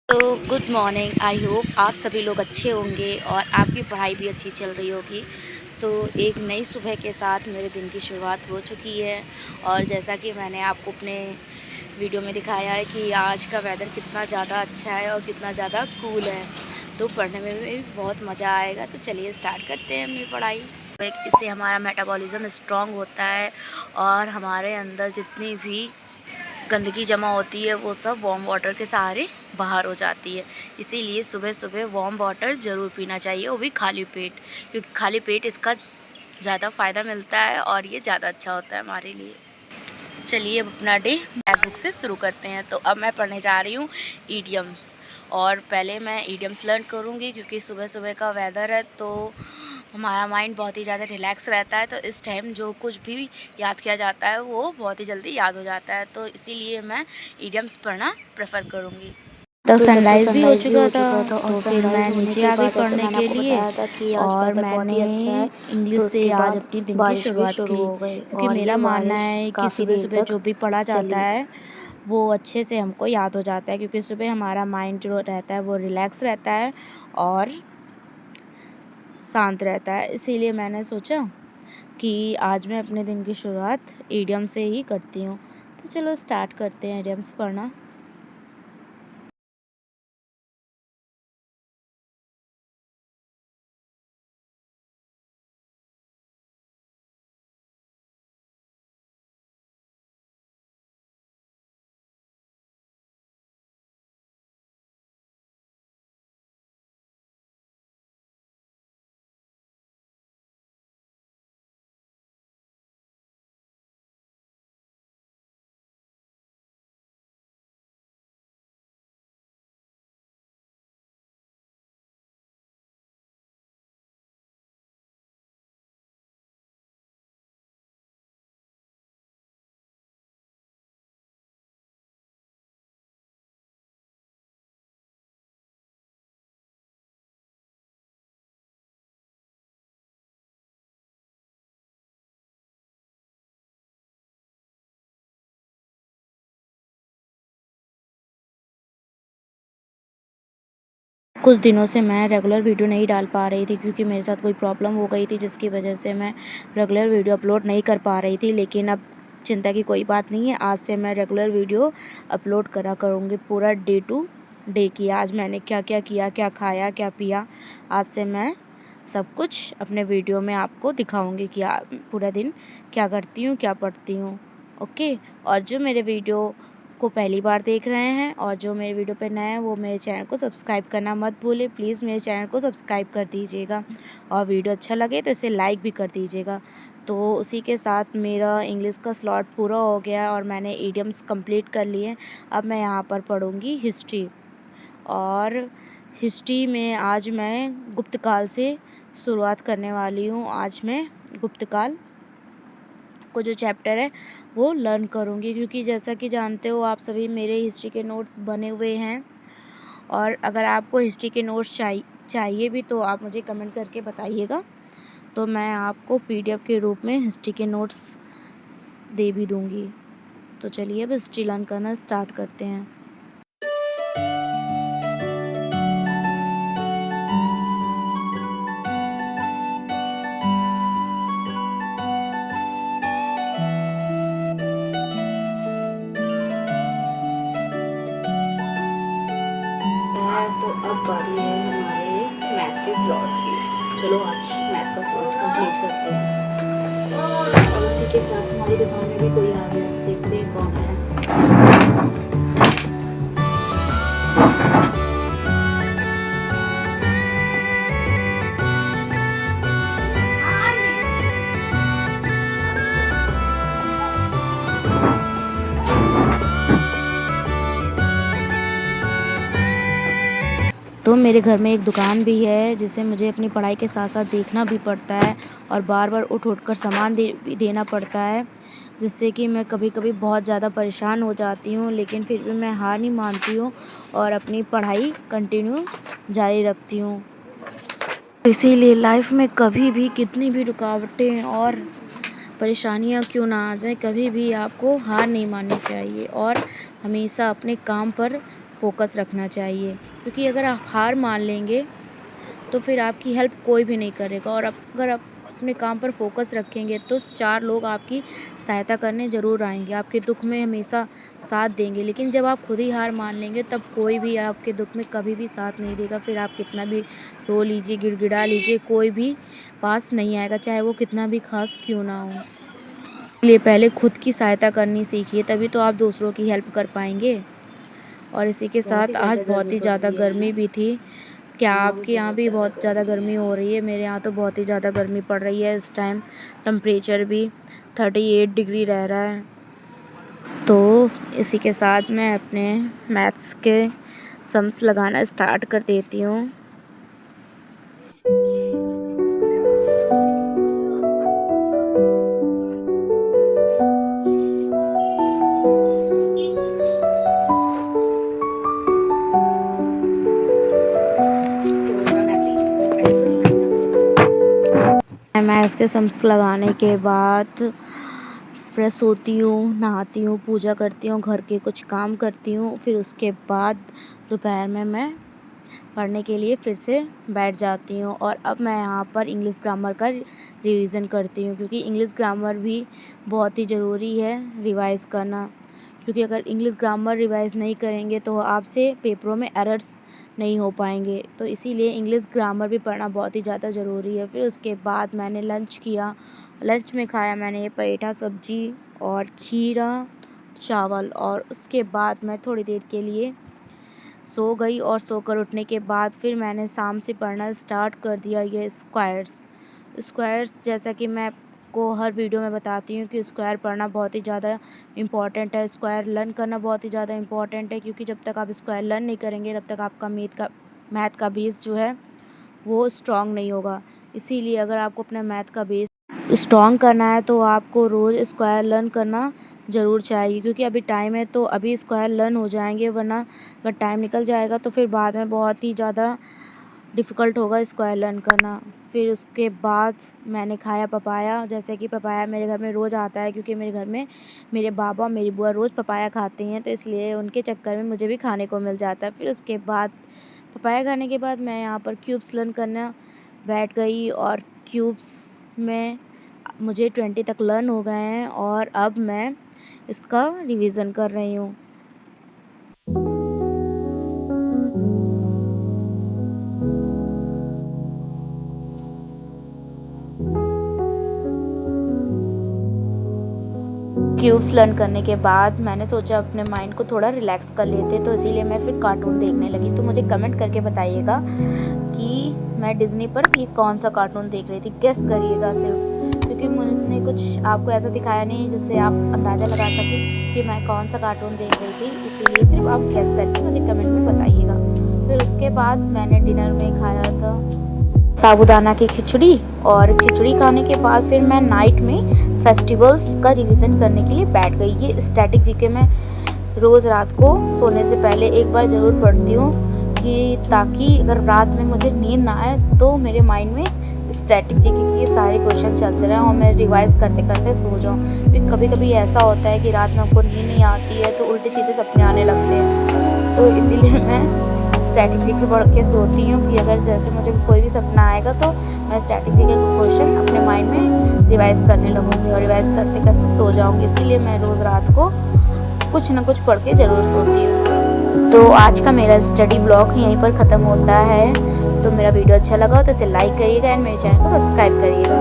तो good morning. I hope आप सभी लोग अच्छे होंगे और आपकी पढ़ाई भी अच्छी चल रही होगी। तो एक नई सुबह के साथ मेरे दिन की शुरुआत हो चुकी है और जैसा कि मैंने आपको अपने वीडियो में दिखाया है कि आज का वेदर कितना ज़्यादा अच्छा है और कितना ज़्यादा कूल है, तो पढ़ने में भी बहुत मज़ा आएगा। तो चलिए स्टार्ट करते हैं अपनी पढ़ाई। इससे हमारा मेटाबॉलिज्म स्ट्रॉन्ग होता है और हमारे अंदर जितनी भी गंदगी जमा होती है वो सब वार्म वाटर के सहारे बाहर हो जाती है। इसीलिए सुबह सुबह वार्म वाटर ज़रूर पीना चाहिए, वो भी खाली पेट, क्योंकि खाली पेट इसका ज़्यादा फ़ायदा मिलता है और ये ज़्यादा अच्छा होता है हमारे लिए। चलिए अब अपना डे मैथ बुक से शुरू करते हैं। तो अब मैं पढ़ने जा रही हूँ ईडियम्स, और पहले मैं ईडियम्स लर्न करूँगी क्योंकि सुबह सुबह का वेदर है तो हमारा माइंड बहुत ही ज़्यादा रिलैक्स रहता है। तो इस टाइम जो कुछ भी याद किया जाता है वो बहुत ही जल्दी याद हो जाता है, तो इसीलिए मैं ईडियम्स पढ़ना प्रेफर करूँगी। तब तो जब तक सनराइज़ भी हो सनराइज़ भी चुका हो था, चुका था और तो फिर मैं सनराइज़ होने नीचे के आ गई बाद जैसे पढ़ने मैंने के आपको लिए। बताया था कि आज और वेदर बहुत ही मैंने अच्छा है, इंग्लिश तो से उसके आज बाद अपनी दिन की बारिश भी शुरुआत शुरू की, हो गई क्योंकि और मेरा ये मानना बारिश है कि काफ़ी सुबह देर सुबह तक जो भी पढ़ा जाता चली। है वो अच्छे से हमको याद हो जाता है, क्योंकि सुबह हमारा माइंड जो रहता है वो रिलैक्स रहता है और शांत रहता है। इसीलिए मैंने सोचा कि आज मैं अपने दिन की शुरुआत ईडियम से ही करती हूँ। तो चलो स्टार्ट करते हैं ईडियम्स पढ़ना। कुछ दिनों से मैं रेगुलर वीडियो नहीं डाल पा रही थी, क्योंकि मेरे साथ कोई प्रॉब्लम हो गई थी जिसकी वजह से मैं रेगुलर वीडियो अपलोड नहीं कर पा रही थी। लेकिन अब चिंता की कोई बात नहीं है, आज से मैं रेगुलर वीडियो अपलोड करा करूँगी, पूरा डे टू डे की। आज मैंने क्या क्या किया, क्या खाया, क्या पिया, आज से मैं सब कुछ अपने वीडियो में आपको दिखाऊँगी कि पूरा दिन क्या करती हूँ, क्या पढ़ती हूँ। ओके। और जो मेरे वीडियो को पहली बार देख रहे हैं और जो मेरे वीडियो पे नए हैं वो मेरे चैनल को सब्सक्राइब करना मत भूलें। प्लीज़ मेरे चैनल को सब्सक्राइब कर दीजिएगा और वीडियो अच्छा लगे तो इसे लाइक भी कर दीजिएगा। तो उसी के साथ मेरा इंग्लिश का स्लॉट पूरा हो गया और मैंने ईडियम्स कंप्लीट कर लिए। अब मैं यहाँ पर पढ़ूँगी हिस्ट्री, और हिस्ट्री में आज मैं गुप्त काल से शुरुआत करने वाली हूँ। आज मैं गुप्त काल को जो चैप्टर है वो लर्न करूँगी, क्योंकि जैसा कि जानते हो आप सभी, मेरे हिस्ट्री के नोट्स बने हुए हैं। और अगर आपको हिस्ट्री के नोट्स चाहिए भी तो आप मुझे कमेंट करके बताइएगा, तो मैं आपको पीडीएफ के रूप में हिस्ट्री के नोट्स दे भी दूँगी। तो चलिए अब हिस्ट्री लर्न करना स्टार्ट करते हैं। तो अब बारी है हमारे मैथ के स्लॉट की। चलो आज मैथ का स्लॉट कंप्लीट करते हैं। और उसी के साथ हमारी दुकान में भी कोई आ गया, देखते हैं कौन है। तो मेरे घर में एक दुकान भी है जिसे मुझे अपनी पढ़ाई के साथ साथ देखना भी पड़ता है और बार बार उठ कर सामान भी देना पड़ता है, जिससे कि मैं कभी कभी बहुत ज़्यादा परेशान हो जाती हूँ। लेकिन फिर भी मैं हार नहीं मानती हूँ और अपनी पढ़ाई कंटिन्यू जारी रखती हूँ। इसीलिए लाइफ में कभी भी कितनी भी रुकावटें और परेशानियाँ क्यों ना आ जाए, कभी भी आपको हार नहीं माननी चाहिए और हमेशा अपने काम पर फोकस रखना चाहिए, क्योंकि अगर आप हार मान लेंगे तो फिर आपकी हेल्प कोई भी नहीं करेगा। और अगर आप अपने काम पर फोकस रखेंगे तो 4 लोग आपकी सहायता करने ज़रूर आएंगे, आपके दुख में हमेशा साथ देंगे। लेकिन जब आप खुद ही हार मान लेंगे तब कोई भी आपके दुख में कभी भी साथ नहीं देगा। फिर आप कितना भी रो लीजिए, गिड़गिड़ा लीजिए, कोई भी पास नहीं आएगा, चाहे वो कितना भी खास क्यों ना हो। इसलिए पहले खुद की सहायता करनी सीखिए, तभी तो आप दूसरों की हेल्प कर पाएंगे। और इसी के साथ आज बहुत ही ज़्यादा गर्मी भी थी। क्या आपके यहाँ भी बहुत ज़्यादा गर्मी हो रही है? मेरे यहाँ तो बहुत ही ज़्यादा गर्मी पड़ रही है। इस टाइम टेम्परेचर भी 38 डिग्री रह रहा है। तो इसी के साथ मैं अपने मैथ्स के सम्स लगाना स्टार्ट कर देती हूँ। मैथ्स के सम्स लगाने के बाद फ्रेश होती हूँ, नहाती हूँ, पूजा करती हूँ, घर के कुछ काम करती हूँ। फिर उसके बाद दोपहर में मैं पढ़ने के लिए फिर से बैठ जाती हूँ। और अब मैं यहाँ पर इंग्लिश ग्रामर का रिवीज़न करती हूँ, क्योंकि इंग्लिश ग्रामर भी बहुत ही ज़रूरी है रिवाइज़ करना। क्योंकि अगर इंग्लिश ग्रामर रिवाइज़ नहीं करेंगे तो आपसे पेपरों में एरर्स नहीं हो पाएंगे। तो इसीलिए इंग्लिश ग्रामर भी पढ़ना बहुत ही ज़्यादा ज़रूरी है। फिर उसके बाद मैंने लंच किया। लंच में खाया मैंने पराठा, सब्जी और खीरा, चावल। और उसके बाद मैं थोड़ी देर के लिए सो गई। और सोकर उठने के बाद फिर मैंने शाम से पढ़ना स्टार्ट कर दिया ये स्क्वायर्स। जैसा कि मैं आपको हर वीडियो में बताती हूँ कि स्क्वायर पढ़ना बहुत ही ज़्यादा इम्पॉर्टेंट है, स्क्वायर लर्न करना बहुत ही ज़्यादा इम्पॉर्टेंट है। क्योंकि जब तक आप स्क्वायर लर्न नहीं करेंगे तब तक आपका मैथ का बेस जो है वो स्ट्रॉन्ग नहीं होगा। इसीलिए अगर आपको अपना मैथ का बेस स्ट्रॉन्ग करना है तो आपको रोज़ स्क्वायर लर्न करना ज़रूर चाहिए। क्योंकि अभी टाइम है तो अभी स्क्वायर लर्न हो जाएंगे, वरना अगर टाइम निकल जाएगा तो फिर बाद में बहुत ही ज़्यादा डिफ़िकल्ट होगा स्क्वायर लर्न करना। फिर उसके बाद मैंने खाया पपाया। जैसे कि पपाया मेरे घर में रोज़ आता है, क्योंकि मेरे घर में मेरे बाबा मेरी बुआ रोज़ पपाया खाते हैं, तो इसलिए उनके चक्कर में मुझे भी खाने को मिल जाता है। फिर उसके बाद पपाया खाने के बाद मैं यहाँ पर क्यूब्स लर्न करना बैठ गई। और क्यूब्स में मुझे 20 तक लर्न हो गए हैं और अब मैं इसका रिवीज़न कर रही हूँ। क्यूब्स लर्न करने के बाद मैंने सोचा अपने माइंड को थोड़ा रिलैक्स कर लेते, तो इसीलिए मैं फिर कार्टून देखने लगी। तो मुझे कमेंट करके बताइएगा कि मैं डिज़नी पर ये कौन सा कार्टून देख रही थी, गेस करिएगा सिर्फ। क्योंकि मैंने कुछ आपको ऐसा दिखाया नहीं जिससे आप अंदाज़ा लगा सकें कि मैं कौन सा कार्टून देख रही थी, इसीलिए सिर्फ आप गेस करके मुझे कमेंट में बताइएगा। फिर उसके बाद मैंने डिनर में खाया था साबूदाना की खिचड़ी। और खिचड़ी खाने के बाद फिर मैं नाइट में फेस्टिवल्स का रिवीजन करने के लिए बैठ गई। ये स्टैटिक जीके मैं रोज़ रात को सोने से पहले एक बार ज़रूर पढ़ती हूँ, कि ताकि अगर रात में मुझे नींद ना आए तो मेरे माइंड में स्टैटिक जीके के ये सारे क्वेश्चन चलते रहें और मैं रिवाइज़ करते करते सो जाऊँ। क्योंकि कभी कभी ऐसा होता है कि रात में हमको नींद नहीं आती है तो उल्टे सीधे सपने आने लगते हैं। तो इसीलिए मैं स्टैटिक जीके पढ़ के सोती हूँ कि अगर जैसे मुझे कोई भी सपना आएगा तो मैं स्टैटिक जीके का क्वेश्चन अपने माइंड में रिवाइज़ करने लगूँगी और रिवाइज़ करते करते सो जाऊँगी। इसीलिए मैं रोज़ रात को कुछ ना कुछ पढ़ के ज़रूर सोती हूँ। तो आज का मेरा स्टडी ब्लॉग यहीं पर ख़त्म होता है। तो मेरा वीडियो अच्छा लगा तो इसे लाइक करिएगा एंड मेरे चैनल को सब्सक्राइब करिएगा।